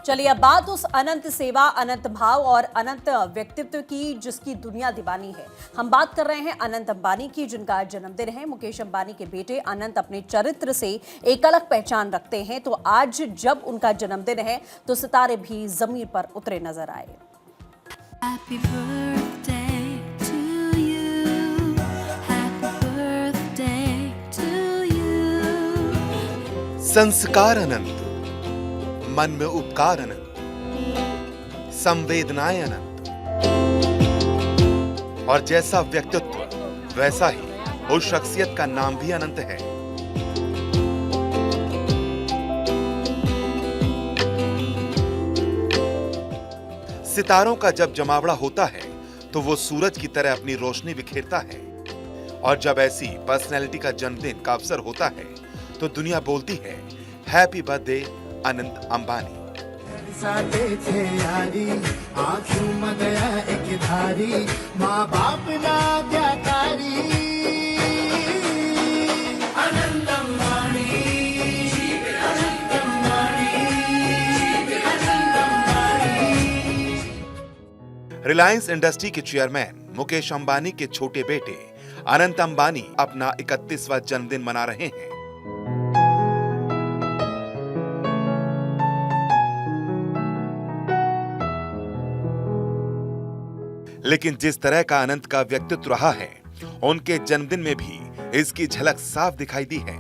चलिए अब बात उस अनंत सेवा, अनंत भाव और अनंत व्यक्तित्व की जिसकी दुनिया दीवानी है। हम बात कर रहे हैं अनंत अंबानी की, जिनका आज जन्मदिन है। मुकेश अंबानी के बेटे अनंत अपने चरित्र से एक अलग पहचान रखते हैं, तो आज जब उनका जन्मदिन है तो सितारे भी जमीन पर उतरे नजर आए। Happy birthday to you. Happy birthday to you. संस्कार अनंत, मन में उपकार अनंत, संवेदनाएं अनंत, और जैसा व्यक्तित्व वैसा ही उस शख्सियत का नाम भी अनंत है। सितारों का जब जमावड़ा होता है तो वो सूरज की तरह अपनी रोशनी बिखेरता है, और जब ऐसी पर्सनैलिटी का जन्मदिन का अवसर होता है तो दुनिया बोलती है हैप्पी बर्थडे अनंत अंबानी। माँ बाप ना त्याकारी अनंत अंबानी, अनंत अंबानी, अनंत अंबानी। रिलायंस इंडस्ट्री के चेयरमैन मुकेश अंबानी के छोटे बेटे अनंत अंबानी अपना 31वां जन्मदिन मना रहे हैं। लेकिन जिस तरह का अनंत का व्यक्तित्व रहा है, उनके जन्मदिन में भी इसकी झलक साफ दिखाई दी है।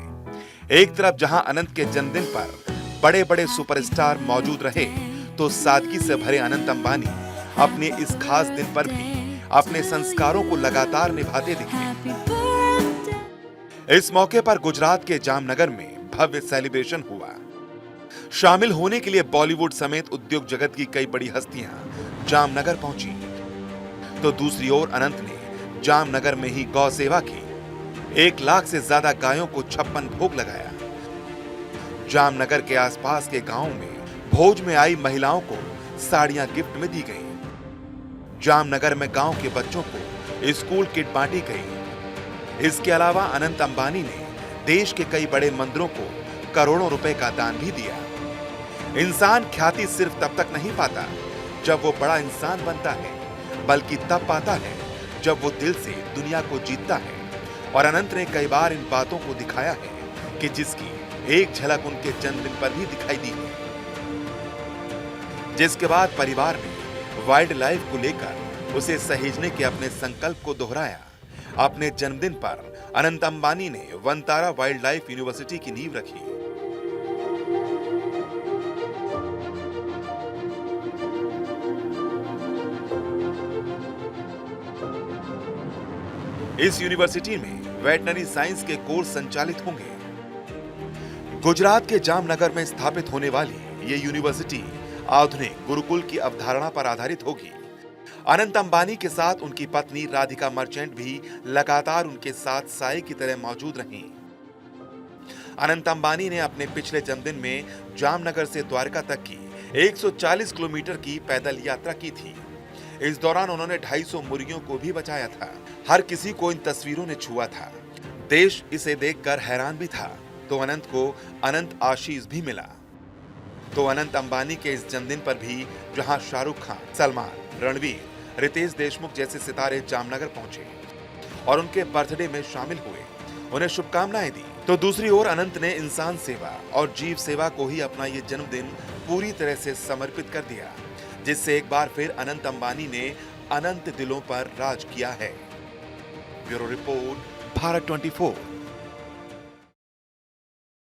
एक तरफ जहां अनंत के जन्मदिन पर बड़े बड़े सुपरस्टार मौजूद रहे, तो सादगी से भरे अनंत अंबानी अपने इस खास दिन पर भी अपने संस्कारों को लगातार निभाते दिखे। इस मौके पर गुजरात के जामनगर में भव्य सेलिब्रेशन हुआ। शामिल होने के लिए बॉलीवुड समेत उद्योग जगत की कई बड़ी हस्तियां जामनगर पहुंची, तो दूसरी ओर अनंत ने जामनगर में ही गौ सेवा की। 1 लाख से ज्यादा गायों को 56 भोग लगाया। जामनगर के आसपास के गांवों में भोज में आई महिलाओं को साड़ियां गिफ्ट में दी गईं। जामनगर में गांव के बच्चों को स्कूल किट बांटी गई। इसके अलावा अनंत अंबानी ने देश के कई बड़े मंदिरों को करोड़ों रुपए का दान भी दिया। इंसान ख्याति सिर्फ तब तक नहीं पाता जब वो बड़ा इंसान बनता है, बल्कि तब पाता है जब वो दिल से दुनिया को जीतता है। और अनंत ने कई बार इन बातों को दिखाया है कि जिसकी एक झलक उनके जन्मदिन पर भी दिखाई दी है। जिसके बाद परिवार ने वाइल्ड लाइफ को लेकर उसे सहेजने के अपने संकल्प को दोहराया। अपने जन्मदिन पर अनंत अंबानी ने वनतारा वाइल्ड लाइफ यूनिवर्सिटी की नींव रखी। इस यूनिवर्सिटी में वेटनरी साइंस के कोर्स संचालित होंगे। गुजरात के जामनगर में स्थापित होने वाली ये यूनिवर्सिटी आधुनिक गुरुकुल की अवधारणा पर आधारित होगी। अनंत अंबानी के साथ उनकी पत्नी राधिका मर्चेंट भी लगातार उनके साथ साए की तरह मौजूद रहीं। अनंत अंबानी ने अपने पिछले जन्मदिन में जामनगर से द्वारका तक की 140 किलोमीटर की पैदल यात्रा की थी। इस दौरान उन्होंने 250 मुर्गियों को भी बचाया था। हर किसी को इन तस्वीरों ने छुआ था। देश इसे देखकर हैरान भी था। तो अनंत को अनंत आशीष भी मिला। तो अनंत अंबानी के इस जन्मदिन पर भी जहां शाहरुख खान, सलमान, रणवीर, रितेश देशमुख जैसे सितारे जामनगर पहुंचे और उनके बर्थडे में शामिल हुए, उन्हें शुभकामनाएं दी, तो दूसरी ओर अनंत ने इंसान सेवा और जीव सेवा को ही अपना ये जन्मदिन पूरी तरह से समर्पित कर दिया, जिससे एक बार फिर अनंत अंबानी ने अनंत दिलों पर राज किया है। Bureau report, Bharat 24।